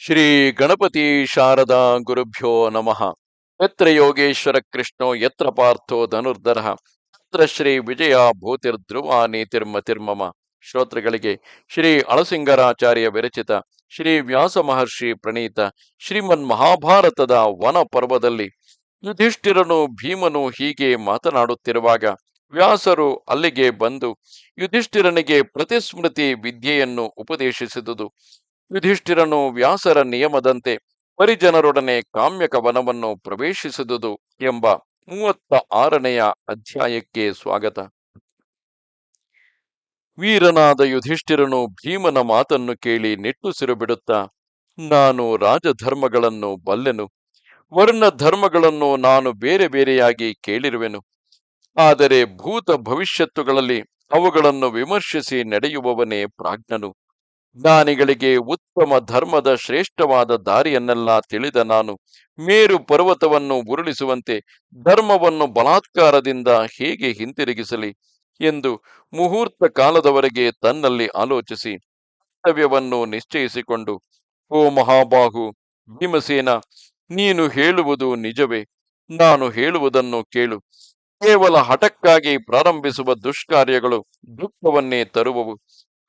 ಶ್ರೀ ಗಣಪತಿ ಶಾರದಾ ಗುರುಭ್ಯೋ ನಮಃ. ಯತ್ರ ಯೋಗೇಶ್ವರ ಕೃಷ್ಣೋ ಯತ್ರ ಪಾರ್ಥೋ ಧನುರ್ಧರ ತತ್ರ ಶ್ರೀ ವಿಜಯ ಭೂತಿರ್ಧ್ರುವ ನೀತಿರ್ಮತಿರ್ಮಮ. ಶ್ರೋತೃಗಳಿಗೆ ಶ್ರೀ ಅಳಸಿಂಗರಾಚಾರ್ಯ ವಿರಚಿತ ಶ್ರೀ ವ್ಯಾಸ ಮಹರ್ಷಿ ಪ್ರಣೀತ ಶ್ರೀಮನ್ ಮಹಾಭಾರತದ ವನ ಪರ್ವದಲ್ಲಿ ಯುಧಿಷ್ಠಿರನು ಭೀಮನು ಹೀಗೆ ಮಾತನಾಡುತ್ತಿರುವಾಗ ವ್ಯಾಸರು ಅಲ್ಲಿಗೆ ಬಂದು ಯುಧಿಷ್ಠಿರನಿಗೆ ಪ್ರತಿಸ್ಮೃತಿ ವಿದ್ಯೆಯನ್ನು ಉಪದೇಶಿಸಿದುದು. ಯುಧಿಷ್ಠಿರನು ವ್ಯಾಸರ ನಿಯಮದಂತೆ ಪರಿಜನರೊಡನೆ ಕಾಮ್ಯಕ ವನವನ್ನು ಪ್ರವೇಶಿಸಿದುದು ಎಂಬ 36ನೆಯ ಅಧ್ಯಾಯಕ್ಕೆ ಸ್ವಾಗತ. ವೀರನಾದ ಯುಧಿಷ್ಠಿರನು ಭೀಮನ ಮಾತನ್ನು ಕೇಳಿ ನಿಟ್ಟುಸಿರು ಬಿಡುತ್ತಾ, ನಾನು ರಾಜಧರ್ಮಗಳನ್ನು ಬಲ್ಲೆನು, ವರ್ಣ ಧರ್ಮಗಳನ್ನು ನಾನು ಬೇರೆ ಬೇರೆಯಾಗಿ ಕೇಳಿರುವೆನು. ಆದರೆ ಭೂತ ಭವಿಷ್ಯತ್ತುಗಳಲ್ಲಿ ಅವುಗಳನ್ನು ವಿಮರ್ಶಿಸಿ ನಡೆಯುವವನೇ ಪ್ರಾಜ್ಞನು. ಜ್ಞಾನಿಗಳಿಗೆ ಉತ್ತಮ ಧರ್ಮದ ಶ್ರೇಷ್ಠವಾದ ದಾರಿಯನ್ನೆಲ್ಲ ತಿಳಿದ ನಾನು ಮೇರು ಪರ್ವತವನ್ನು ಉರುಳಿಸುವಂತೆ ಧರ್ಮವನ್ನು ಬಲಾತ್ಕಾರದಿಂದ ಹೇಗೆ ಹಿಂತಿರುಗಿಸಲಿ ಎಂದು ಮುಹೂರ್ತ ಕಾಲದವರೆಗೆ ತನ್ನಲ್ಲಿ ಆಲೋಚಿಸಿ ಕರ್ತವ್ಯವನ್ನು ನಿಶ್ಚಯಿಸಿಕೊಂಡು, ಓ ಮಹಾಬಾಹು ಭೀಮಸೇನ, ನೀನು ಹೇಳುವುದು ನಿಜವೇ? ನಾನು ಹೇಳುವುದನ್ನು ಕೇಳು. ಕೇವಲ ಹಠಕ್ಕಾಗಿ ಪ್ರಾರಂಭಿಸುವ ದುಷ್ಕಾರ್ಯಗಳು ದುಃಖವನ್ನೇ ತರುವವು.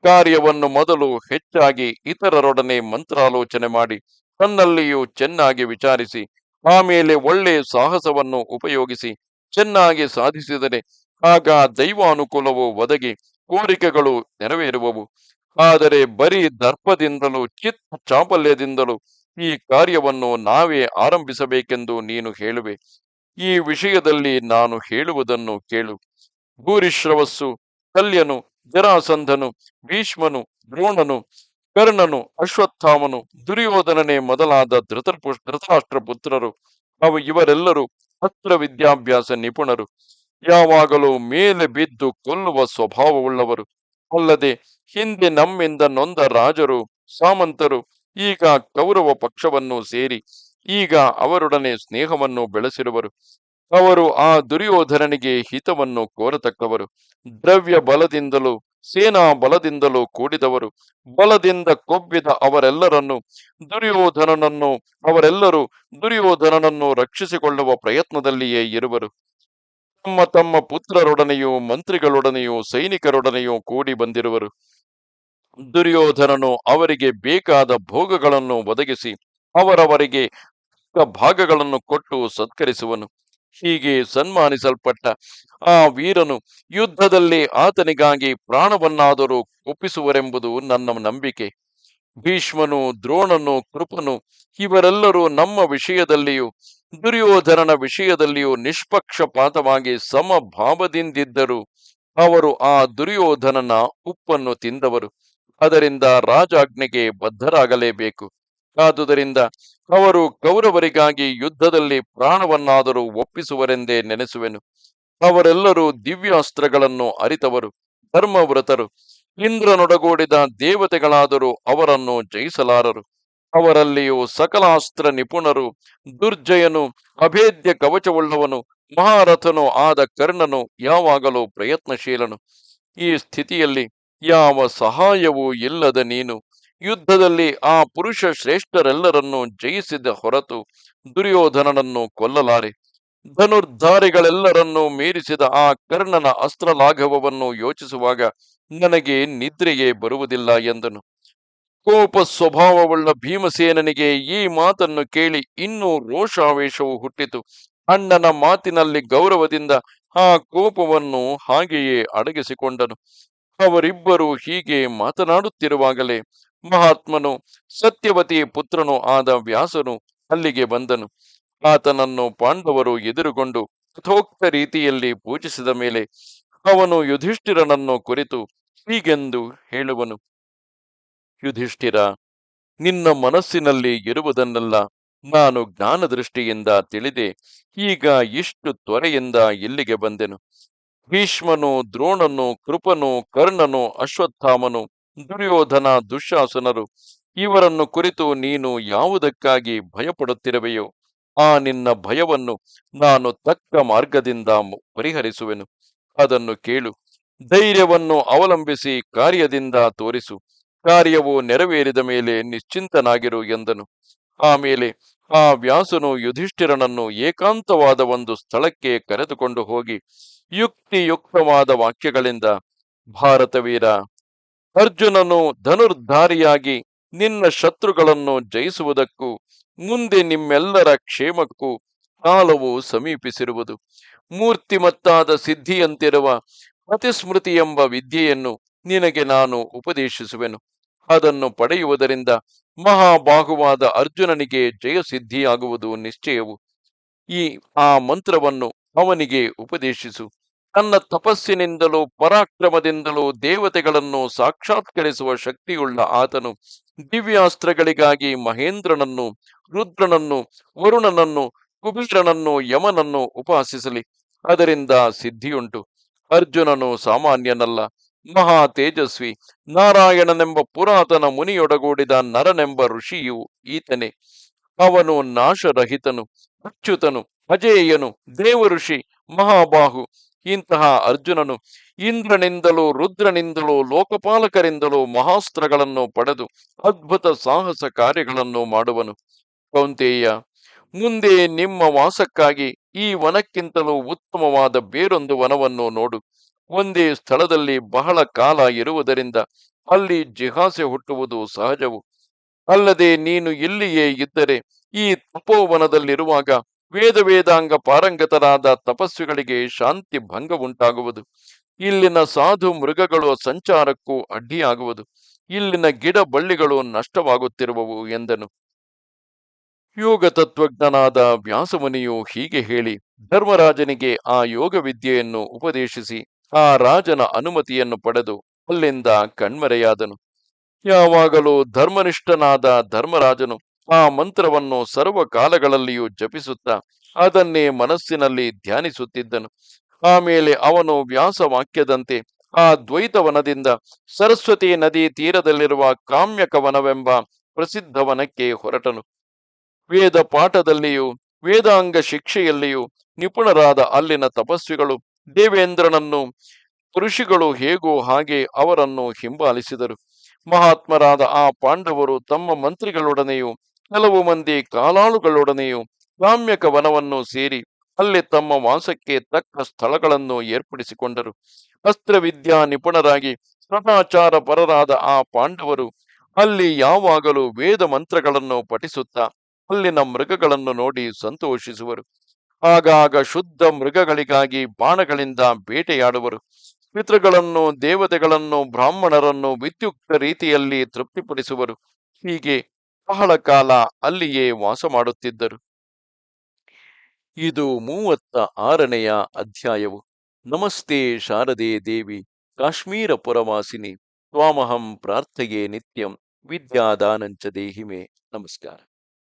ಕಾರ್ಯವನ್ನು ಮೊದಲು ಹೆಚ್ಚಾಗಿ ಇತರರೊಡನೆ ಮಂತ್ರಾಲೋಚನೆ ಮಾಡಿ ತನ್ನಲ್ಲಿಯೂ ಚೆನ್ನಾಗಿ ವಿಚಾರಿಸಿ ಆಮೇಲೆ ಒಳ್ಳೆ ಸಾಹಸವನ್ನು ಉಪಯೋಗಿಸಿ ಚೆನ್ನಾಗಿ ಸಾಧಿಸಿದರೆ ಆಗ ದೈವಾನುಕೂಲವು ಒದಗಿ ಕೋರಿಕೆಗಳು ನೆರವೇರುವವು. ಆದರೆ ಬರೀ ದರ್ಪದಿಂದಲೂ ಚಿತ್ತ ಚಾಪಲ್ಯದಿಂದಲೂ ಈ ಕಾರ್ಯವನ್ನು ನಾವೇ ಆರಂಭಿಸಬೇಕೆಂದು ನೀನು ಹೇಳುವೆ. ಈ ವಿಷಯದಲ್ಲಿ ನಾನು ಹೇಳುವುದನ್ನು ಕೇಳು. ಭೂರಿಶ್ರವಸ್ಸು, ಕಲ್ಯನು, ಜರಾಸಂಧನು, ಭೀಷ್ಮನು, ದ್ರೋಣನು, ಕರ್ಣನು, ಅಶ್ವತ್ಥಾಮನು, ದುರ್ಯೋಧನನೇ ಮೊದಲಾದ ಧೃತರಾಷ್ಟ್ರ ಪುತ್ರರು ಇವರೆಲ್ಲರೂ ಅಸ್ತ್ರ ವಿದ್ಯಾಭ್ಯಾಸ ನಿಪುಣರು, ಯಾವಾಗಲೂ ಮೇಲೆ ಬಿದ್ದು ಕೊಲ್ಲುವ ಸ್ವಭಾವವುಳ್ಳವರು. ಅಲ್ಲದೆ ಹಿಂದೆ ನಮ್ಮಿಂದ ನೊಂದ ರಾಜರು ಸಾಮಂತರು ಈಗ ಕೌರವ ಪಕ್ಷವನ್ನು ಸೇರಿ ಈಗ ಅವರೊಡನೆ ಸ್ನೇಹವನ್ನು ಬೆಳೆಸಿರುವರು. ಅವರು ಆ ದುರ್ಯೋಧನನಿಗೆ ಹಿತವನ್ನು ಕೋರತಕ್ಕವರು. ದ್ರವ್ಯ ಬಲದಿಂದಲೂ ಸೇನಾ ಬಲದಿಂದಲೂ ಕೂಡಿದವರು. ಬಲದಿಂದ ಕೊಬ್ಬಿದ ಅವರೆಲ್ಲರೂ ದುರ್ಯೋಧನನನ್ನು ರಕ್ಷಿಸಿಕೊಳ್ಳುವ ಪ್ರಯತ್ನದಲ್ಲಿಯೇ ಇರುವರು. ತಮ್ಮ ತಮ್ಮ ಪುತ್ರರೊಡನೆಯೂ ಮಂತ್ರಿಗಳೊಡನೆಯೂ ಸೈನಿಕರೊಡನೆಯೂ ಕೂಡಿ ಬಂದಿರುವರು. ದುರ್ಯೋಧನನು ಅವರಿಗೆ ಬೇಕಾದ ಭೋಗಗಳನ್ನು ಒದಗಿಸಿ ಅವರವರಿಗೆ ಭಾಗಗಳನ್ನು ಕೊಟ್ಟು ಸತ್ಕರಿಸುವನು. ಹೀಗೆ ಸನ್ಮಾನಿಸಲ್ಪಟ್ಟ ಆ ವೀರನು ಯುದ್ಧದಲ್ಲಿ ಆತನಿಗಾಗಿ ಪ್ರಾಣವನ್ನಾದರೂ ಒಪ್ಪಿಸುವರೆಂಬುದು ನನ್ನ ನಂಬಿಕೆ. ಭೀಷ್ಮನು, ದ್ರೋಣನು, ಕೃಪನು ಇವರೆಲ್ಲರೂ ನಮ್ಮ ವಿಷಯದಲ್ಲಿಯೂ ದುರ್ಯೋಧನನ ವಿಷಯದಲ್ಲಿಯೂ ನಿಷ್ಪಕ್ಷಪಾತವಾಗಿ ಸಮಭಾವದಿಂದಿದ್ದರು. ಅವರು ಆ ದುರ್ಯೋಧನನ ಉಪ್ಪನ್ನು ತಿಂದವರು. ಅದರಿಂದ ರಾಜಾಜ್ಞೆಗೆ ಬದ್ಧರಾಗಲೇಬೇಕು. ಆದುದರಿಂದ ಅವರು ಕೌರವರಿಗಾಗಿ ಯುದ್ಧದಲ್ಲಿ ಪ್ರಾಣವನ್ನಾದರೂ ಒಪ್ಪಿಸುವರೆಂದೇ ನೆನೆಸುವೆನು. ಅವರೆಲ್ಲರೂ ದಿವ್ಯಾಸ್ತ್ರಗಳನ್ನು ಅರಿತವರು, ಧರ್ಮವ್ರತರು. ಇಂದ್ರನೊಡಗೂಡಿದ ದೇವತೆಗಳಾದರೂ ಅವರನ್ನು ಜಯಿಸಲಾರರು. ಅವರಲ್ಲಿಯೂ ಸಕಲಾಸ್ತ್ರ ನಿಪುಣರು. ದುರ್ಜಯನು, ಅಭೇದ್ಯ ಕವಚವುಳ್ಳವನು, ಮಹಾರಥನು ಆದ ಕರ್ಣನು ಯಾವಾಗಲೂ ಪ್ರಯತ್ನಶೀಲನು. ಈ ಸ್ಥಿತಿಯಲ್ಲಿ ಯಾವ ಸಹಾಯವೂ ಇಲ್ಲದ ನೀನು ಯುದ್ಧದಲ್ಲಿ ಆ ಪುರುಷ ಶ್ರೇಷ್ಠರೆಲ್ಲರನ್ನು ಜಯಿಸಿದ ಹೊರತು ದುರ್ಯೋಧನನನ್ನು ಕೊಲ್ಲಲಾರೆ. ಧನುರ್ಧಾರಿಗಳೆಲ್ಲರನ್ನೂ ಮೀರಿಸಿದ ಆ ಕರ್ಣನ ಅಸ್ತ್ರಲಾಘವವನ್ನು ಯೋಚಿಸುವಾಗ ನನಗೆ ನಿದ್ರೆಯೇ ಬರುವುದಿಲ್ಲ ಎಂದನು. ಕೋಪ ಸ್ವಭಾವವುಳ್ಳ ಭೀಮಸೇನನಿಗೆ ಈ ಮಾತನ್ನು ಕೇಳಿ ಇನ್ನೂ ರೋಷಾವೇಶವು ಹುಟ್ಟಿತು. ಅಣ್ಣನ ಮಾತಿನಲ್ಲಿ ಗೌರವದಿಂದ ಆ ಕೋಪವನ್ನು ಹಾಗೆಯೇ ಅಡಗಿಸಿಕೊಂಡನು. ಅವರಿಬ್ಬರು ಹೀಗೆ ಮಾತನಾಡುತ್ತಿರುವಾಗಲೇ ಮಹಾತ್ಮನು, ಸತ್ಯವತಿ ಪುತ್ರನೂ ಆದ ವ್ಯಾಸನು ಅಲ್ಲಿಗೆ ಬಂದನು. ಆತನನ್ನು ಪಾಂಡವರು ಎದುರುಗೊಂಡು ಯಥೋಕ್ತ ರೀತಿಯಲ್ಲಿ ಪೂಜಿಸಿದ ಮೇಲೆ ಅವನು ಯುಧಿಷ್ಠಿರನನ್ನು ಕುರಿತು ಹೀಗೆಂದು ಹೇಳುವನು. ಯುಧಿಷ್ಠಿರ, ನಿನ್ನ ಮನಸ್ಸಿನಲ್ಲಿ ಇರುವುದನ್ನೆಲ್ಲ ನಾನು ಜ್ಞಾನದೃಷ್ಟಿಯಿಂದ ತಿಳಿದೆ ಈಗ ಇಷ್ಟು ತ್ವರೆಯಿಂದ ಇಲ್ಲಿಗೆ ಬಂದೆನು. ಭೀಷ್ಮನು, ದ್ರೋಣನು, ಕೃಪನು, ಕರ್ಣನು, ಅಶ್ವತ್ಥಾಮನು, ದುರ್ಯೋಧನ, ದುಶ್ಯಾಸನರು ಇವರನ್ನು ಕುರಿತು ನೀನು ಯಾವುದಕ್ಕಾಗಿ ಭಯಪಡುತ್ತಿರುವೆಯೋ ಆ ನಿನ್ನ ಭಯವನ್ನು ನಾನು ತಕ್ಕ ಮಾರ್ಗದಿಂದ ಪರಿಹರಿಸುವೆನು. ಅದನ್ನು ಕೇಳು. ಧೈರ್ಯವನ್ನು ಅವಲಂಬಿಸಿ ಕಾರ್ಯದಿಂದ ತೋರಿಸು. ಕಾರ್ಯವು ನೆರವೇರಿದ ಮೇಲೆ ನಿಶ್ಚಿಂತನಾಗಿರು ಎಂದನು. ಆಮೇಲೆ ಆ ವ್ಯಾಸನು ಯುಧಿಷ್ಠಿರನನ್ನು ಏಕಾಂತವಾದ ಒಂದು ಸ್ಥಳಕ್ಕೆ ಕರೆದುಕೊಂಡು ಹೋಗಿ ಯುಕ್ತಿಯುಕ್ತವಾದ ವಾಕ್ಯಗಳಿಂದ, ಭಾರತವೀರ, ಅರ್ಜುನನು ಧನುರ್ಧಾರಿಯಾಗಿ ನಿನ್ನ ಶತ್ರುಗಳನ್ನು ಜಯಿಸುವುದಕ್ಕೂ ಮುಂದೆ ನಿಮ್ಮೆಲ್ಲರ ಕ್ಷೇಮಕ್ಕೂ ಕಾಲವು ಸಮೀಪಿಸಿರುವುದು. ಮೂರ್ತಿಮತ್ತಾದ ಸಿದ್ಧಿಯಂತಿರುವ ಪ್ರತಿಸ್ಮೃತಿ ಎಂಬ ವಿದ್ಯೆಯನ್ನು ನಿನಗೆ ನಾನು ಉಪದೇಶಿಸುವೆನು. ಅದನ್ನು ಪಡೆಯುವುದರಿಂದ ಮಹಾಬಾಹುವಾದ ಅರ್ಜುನನಿಗೆ ಜಯಸಿದ್ಧಿಯಾಗುವುದು ನಿಶ್ಚಯವು. ಈ ಆ ಮಂತ್ರವನ್ನು ಅವನಿಗೆ ಉಪದೇಶಿಸು. ತನ್ನ ತಪಸ್ಸಿನಿಂದಲೂ ಪರಾಕ್ರಮದಿಂದಲೂ ದೇವತೆಗಳನ್ನು ಸಾಕ್ಷಾತ್ಕರಿಸುವ ಶಕ್ತಿಯುಳ್ಳ ಆತನು ದಿವ್ಯಾಸ್ತ್ರಗಳಿಗಾಗಿ ಮಹೇಂದ್ರನನ್ನು, ರುದ್ರನನ್ನು, ವರುಣನನ್ನು, ಕುಬೇರನನ್ನು, ಯಮನನ್ನು ಉಪಾಸಿಸಲಿ. ಅದರಿಂದ ಸಿದ್ಧಿಯುಂಟು. ಅರ್ಜುನನು ಸಾಮಾನ್ಯನಲ್ಲ, ಮಹಾ ತೇಜಸ್ವಿ, ನಾರಾಯಣನೆಂಬ ಪುರಾತನ ಮುನಿಯೊಡಗೂಡಿದ ನರನೆಂಬ ಋಷಿಯು ಈತನೇ. ಅವನು ನಾಶರಹಿತನು, ಅಚ್ಯುತನು, ಅಜೇಯನು, ದೇವಋಷಿ, ಮಹಾಬಾಹು. ಇಂತಹ ಅರ್ಜುನನು ಇಂದ್ರನಿಂದಲೂ ರುದ್ರನಿಂದಲೂ ಲೋಕಪಾಲಕರಿಂದಲೂ ಮಹಾಸ್ತ್ರಗಳನ್ನು ಪಡೆದು ಅದ್ಭುತ ಸಾಹಸ ಕಾರ್ಯಗಳನ್ನು ಮಾಡುವನು. ಕೌಂತೇಯ, ಮುಂದೆ ನಿಮ್ಮ ವಾಸಕ್ಕಾಗಿ ಈ ವನಕ್ಕಿಂತಲೂ ಉತ್ತಮವಾದ ಬೇರೊಂದು ವನವನ್ನು ನೋಡು. ಒಂದೇ ಸ್ಥಳದಲ್ಲಿ ಬಹಳ ಕಾಲ ಇರುವುದರಿಂದ ಅಲ್ಲಿ ಜಿಹಾಸೆ ಹುಟ್ಟುವುದು ಸಹಜವು. ಅಲ್ಲದೆ ನೀನು ಇಲ್ಲಿಯೇ ಇದ್ದರೆ ಈ ತಪೋವನದಲ್ಲಿರುವಾಗ ವೇದಾಂಗ ಪಾರಂಗತರಾದ ತಪಸ್ವಿಗಳಿಗೆ ಶಾಂತಿ ಭಂಗ ಉಂಟಾಗುವುದು. ಇಲ್ಲಿನ ಸಾಧು ಮೃಗಗಳು ಸಂಚಾರಕ್ಕೂ ಅಡ್ಡಿಯಾಗುವುದು. ಇಲ್ಲಿನ ಗಿಡ ಬಳ್ಳಿಗಳು ನಷ್ಟವಾಗುತ್ತಿರುವವು ಎಂದನು. ಯೋಗ ತತ್ವಜ್ಞನಾದ ವ್ಯಾಸಮುನಿಯು ಹೀಗೆ ಹೇಳಿ ಧರ್ಮರಾಜನಿಗೆ ಆ ಯೋಗ ವಿದ್ಯೆಯನ್ನು ಉಪದೇಶಿಸಿ ಆ ರಾಜನ ಅನುಮತಿಯನ್ನು ಪಡೆದು ಅಲ್ಲಿಂದ ಕಣ್ಮರೆಯಾದನು. ಯಾವಾಗಲೂ ಧರ್ಮನಿಷ್ಠನಾದ ಧರ್ಮರಾಜನು ಆ ಮಂತ್ರವನ್ನು ಸರ್ವ ಕಾಲಗಳಲ್ಲಿಯೂ ಜಪಿಸುತ್ತಾ ಅದನ್ನೇ ಮನಸ್ಸಿನಲ್ಲಿ ಧ್ಯಾನಿಸುತ್ತಿದ್ದನು. ಆಮೇಲೆ ಅವನು ವ್ಯಾಸ ವಾಕ್ಯದಂತೆ ಆ ದ್ವೈತವನದಿಂದ ಸರಸ್ವತಿ ನದಿ ತೀರದಲ್ಲಿರುವ ಕಾಮ್ಯಕವನವೆಂಬ ಪ್ರಸಿದ್ಧ ವನಕ್ಕೆ ಹೊರಟನು. ವೇದ ಪಾಠದಲ್ಲಿಯೂ ವೇದಾಂಗ ಶಿಕ್ಷೆಯಲ್ಲಿಯೂ ನಿಪುಣರಾದ ಅಲ್ಲಿನ ತಪಸ್ವಿಗಳು ದೇವೇಂದ್ರನನ್ನು ಋಷಿಗಳು ಹೇಗೋ ಹಾಗೆ ಅವರನ್ನು ಹಿಂಬಾಲಿಸಿದರು. ಮಹಾತ್ಮರಾದ ಆ ಪಾಂಡವರು ತಮ್ಮ ಮಂತ್ರಿಗಳೊಡನೆಯೂ ಕೆಲವು ಮಂದಿ ಕಾಲಾಳುಗಳೊಡನೆಯೂ ಕಾಮ್ಯಕ ವನವನ್ನು ಸೇರಿ ಅಲ್ಲಿ ತಮ್ಮ ವಾಸಕ್ಕೆ ತಕ್ಕ ಸ್ಥಳಗಳನ್ನು ಏರ್ಪಡಿಸಿಕೊಂಡರು. ಅಸ್ತ್ರವಿದ್ಯಾ ನಿಪುಣರಾಗಿ ಸದಾಚಾರ ಪರರಾದ ಆ ಪಾಂಡವರು ಅಲ್ಲಿ ಯಾವಾಗಲೂ ವೇದ ಮಂತ್ರಗಳನ್ನು ಪಠಿಸುತ್ತಾ ಅಲ್ಲಿನ ಮೃಗಗಳನ್ನು ನೋಡಿ ಸಂತೋಷಿಸುವರು. ಆಗಾಗ ಶುದ್ಧ ಮೃಗಗಳಿಗಾಗಿ ಬಾಣಗಳಿಂದ ಬೇಟೆಯಾಡುವರು. ಪಿತೃಗಳನ್ನು, ದೇವತೆಗಳನ್ನು, ಬ್ರಾಹ್ಮಣರನ್ನು ವಿದ್ಯುಕ್ತ ರೀತಿಯಲ್ಲಿ ತೃಪ್ತಿಪಡಿಸುವರು. ಹೀಗೆ ಬಹಳ ಕಾಲ ಅಲ್ಲಿಯೇ ವಾಸ ಮಾಡುತ್ತಿದ್ದರು. ಇದು 36ನೆಯ ಅಧ್ಯಾಯವು. ನಮಸ್ತೆ ಶಾರದೆ ದೇವಿ, ಕಾಶ್ಮೀರ ಪುರವಾಸಿನಿ, ತ್ವಾಮಹಂ ಪ್ರಾರ್ಥಯೇ ನಿತ್ಯಂ, ವಿದ್ಯಾದಾನಂಚ ದೇಹಿಮೆ. ನಮಸ್ಕಾರ.